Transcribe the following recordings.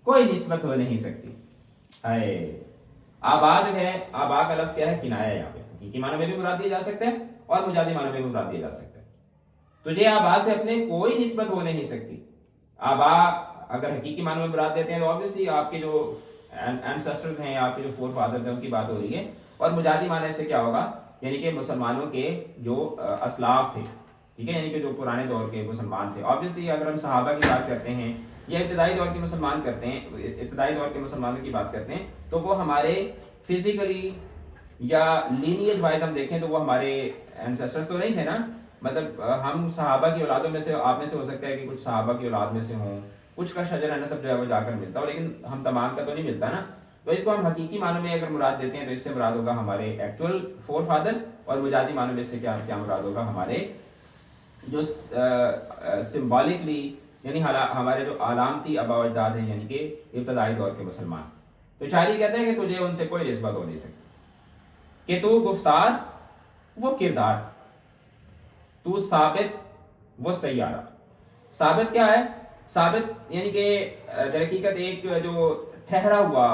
कोई निस्बत हो नहीं सकती। है आबा जो है, आबा का लफ्ज क्या है, किनाया। यहाँ पे हकीकी मानों में भी मुराद दिए जा सकते हैं और मुजाजी मानों में भी मुराद दिए जा सकते हैं। तुझे आबा से अपने कोई निस्बत हो नहीं सकती। आबा अगर हकीकी मानों में मुराद देते हैं तो ऑब्वियसली आपके जो एंसेस्टर्स हैं, आपके जो फोर फादर्स हैं, उनकी बात हो रही है। और मुजाजी माने से क्या होगा, यानी कि मुसलमानों के जो असलाफ थे, ठीक है, यानी कि जो पुराने दौर के मुसलमान थे। ऑब्वियसली अगर हम सहाबा की बात करते हैं या इब्तदाई दौर के मुसलमान करते हैं, इब्तदाई दौर के मुसलमानों की बात करते हैं, तो वो हमारे फिजिकली या लीनियज वाइज हम देखें तो वो हमारे एंसेस्टर्स तो नहीं थे ना। मतलब हम सहाबा की औलादों में से, आप में से हो सकता है कि कुछ सहाबा की औलाद में से हों, कुछ का शजर नसब जो है वो जाकर मिलता हो, लेकिन हम तमाम का तो नहीं मिलता ना। तो इसको हम हकीकी मानों में अगर मुराद देते हैं तो इससे मुराद होगा हमारे एक्चुअल फोर फादर्स, और मुजाजी मानों में इससे क्या क्या मुराद होगा, हमारे जो सिंबॉलिकली यानी हमारे जो आलामती आबा व अजदाद हैं, यानी कि इब्तदाई दौर के मुसलमान। तो शायरी कहते हैं कि तुझे उनसे कोई निस्बत हो नहीं सकती, कि तू गुफ्तार वो किरदार, तू साबित वो सैयारा। साबित क्या है, साबित यानी कि दरहकीकत एक जो ठहरा हुआ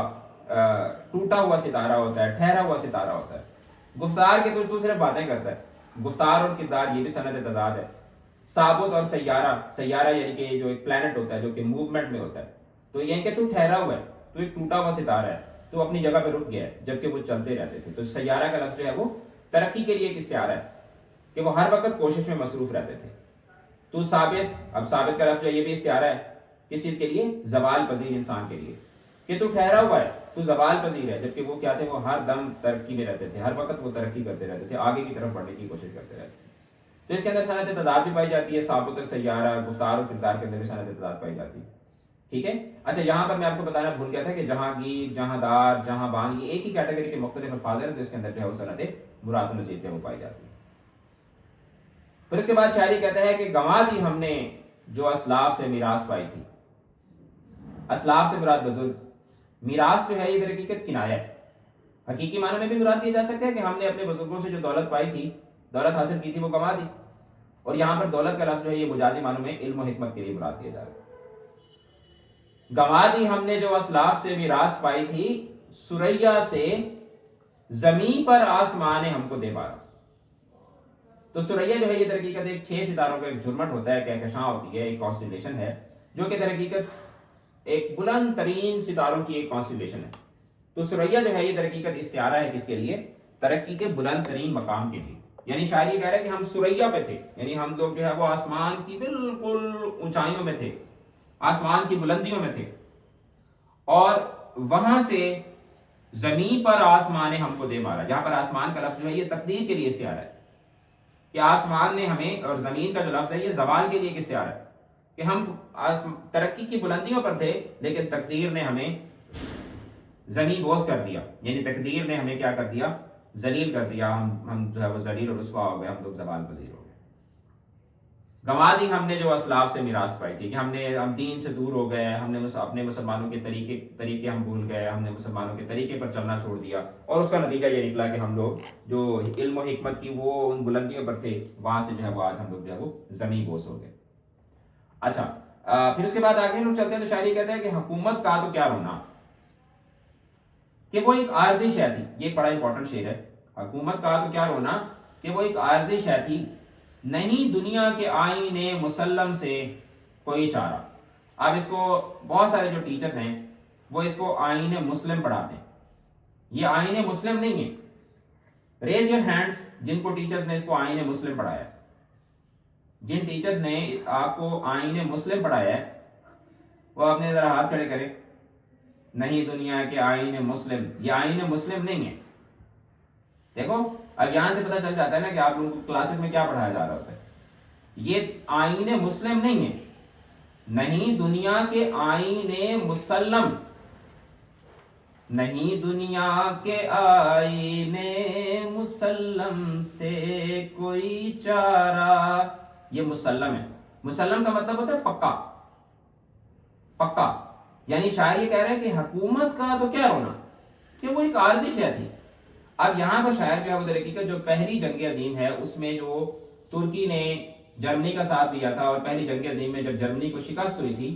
टूटा हुआ सितारा होता है, ठहरा हुआ सितारा होता है। गुफ्तार के तू सिर्फ बातें करता है, गुफ्तार और किरदार ये भी सनद तदाद है। साबुत और सैयारा, सैयारा यानी कि जो एक प्लैनेट होता है जो कि मूवमेंट में होता है, तो यानी कि तू ठहरा हुआ है, तू एक टूटा हुआ सितारा है, तू अपनी जगह पे रुक गया है जबकि वो चलते रहते थे। तो सैयारा का लफ्ज जो है वो तरक्की के लिए एक इस्तिआरा है कि वो हर वक्त कोशिश में मसरूफ रहते थे। तू साबित, अब साबित का लफ्ज ये भी इस्तिआरा है किस चीज के लिए, जवाल पजीर इंसान के लिए, कि तू ठहरा हुआ है, तू जवाल पजीर है, जबकि वो क्या थे, वो हर दम तरक्की में रहते थे, हर वक्त वो तरक्की करते रहते थे, आगे की तरफ बढ़ने की कोशिश करते रहते थे। तो इसके अंदर सनत तदाद भी पाई जाती है, साबुत और सैयारा, गुफ्तार और किरदार के अंदर भी सनत तदाद पाई जाती है। ठीक है। अच्छा, यहाँ पर मैं आपको बताना भूल गया था कि जहांगीर, जहांदार, जहांबान ये एक ही कैटेगरी के मुख्तलिफ अल्फाज हैं, तो इसके अंदर जो है वो सनत मुराद मजीद वो पाई जाती है। फिर उसके बाद शायरी कहता है कि गंवा दी हमने जो असलाफ से मीरास पाई थी। असलाफ से मुराद बुजुर्ग, मीरास जो है ये दर हकीकत किनाया है। हकीकी मानों में भी मुराद दिया जा सकता है कि हमने अपने बुजुर्गों से जो दौलत पाई थी, दौलत हासिल की थी, वो गंवा दी। और यहां पर दौलत का लफ्ज जो है ये मुजाजी मानों में इल्म और हिकमत के लिए मुराद दिया जा रहा है। गंवा दी हमने जो असलाफ से मीरास पाई थी, सुरैया से जमीन पर आसमान हमको दे बारा। तो सुरैया जो है ये दरहकीकत एक 6 सितारों का एक झुरमट होता है, कहकशां होती है, एक कॉन्स्टिलेशन है, जो कि दरहकीकत एक बुलंद तरीन सितारों की एक कॉन्स्टिलेशन है। तो सुरैया जो है ये दरहकीकत इस्तिआरा है किसके लिए, तरक्की के बुलंद तरीन मकाम के लिए। यानी शायरी कह रहा है कि हम सुरैया पे थे, यानी हम लोग जो है वो आसमान की बिल्कुल ऊंचाइयों में थे, आसमान की बुलंदियों में थे, और वहां से जमीन पर आसमान ने हमको दे मारा। जहां पर आसमान का लफ्ज जो है ये तकदीर के लिए इस्तिआरा है कि आसमान ने हमें, और जमीन का जो लफ्ज है ये जवाल के लिए इस्तिआरा है कि हम तरक्की की बुलंदियों पर थे, लेकिन तकदीर ने हमें जमीन बोझ कर दिया, यानी तकदीर ने हमें क्या कर दिया, जलील कर दिया। हम जो है वो जलील और रुस्वा हो गए, हम लोग जवाल पजीर हो गए। गंवा दी हमने जो असलाफ से मिरास पाई थी कि हम दीन से दूर हो गए, हमने अपने मुसलमानों के तरीके हम भूल गए, हमने मुसलमानों के तरीके पर चलना छोड़ दिया, और उसका नतीजा ये निकला कि हम लोग जो इल्म और हिकमत की वो उन बुलंदियों पर थे, वहां से जो है वो आज हम लोग जो है वो जमीन बोझ हो गए। अच्छा, फिर उसके बाद आगे लोग चलते हैं तो शायरी कहते हैं कि हुकूमत का तो क्या रोना, कि वो एक आर्जी शय थी। ये एक बड़ा इंपॉर्टेंट शेर है। हुकूमत का तो क्या रोना कि वो एक आर्जी शय थी, नहीं दुनिया के आईने मुसल्लम से कोई चारा। अब इसको बहुत सारे जो टीचर्स हैं वो इसको आईने मुस्लिम पढ़ाते हैं। ये आईने मुस्लिम नहीं है। रेज योर हैंड्स जिनको टीचर्स ने इसको आईने मुस्लिम पढ़ाया। जिन टीचर्स ने आपको आईने मुस्लिम पढ़ाया है वो अपने जरा हाथ खड़े करें। नहीं दुनिया के आईने मुस्लिम, ये आईने मुस्लिम नहीं है। देखो, अब यहां से पता चल जाता है ना कि आप लोगों को क्लासेस में क्या पढ़ाया जा रहा होता है। ये आईने मुस्लिम नहीं है। नहीं दुनिया के आईने मुसल्लम, नहीं दुनिया के आईने मुसल्लम से कोई चारा। ये मुसल्लम है। मुसल्लम का मतलब होता है पक्का, पक्का। यानी शायर ये कह रहे हैं कि हुकूमत का तो क्या रोना कि वो एक आर्जी शय थी। अब यहां पर शायर जो है वो दरहकीकत जो पहली जंग अजीम है उसमें जो तुर्की ने जर्मनी का साथ दिया था, और पहली जंग अजीम में जब जर्मनी को शिकस्त हुई थी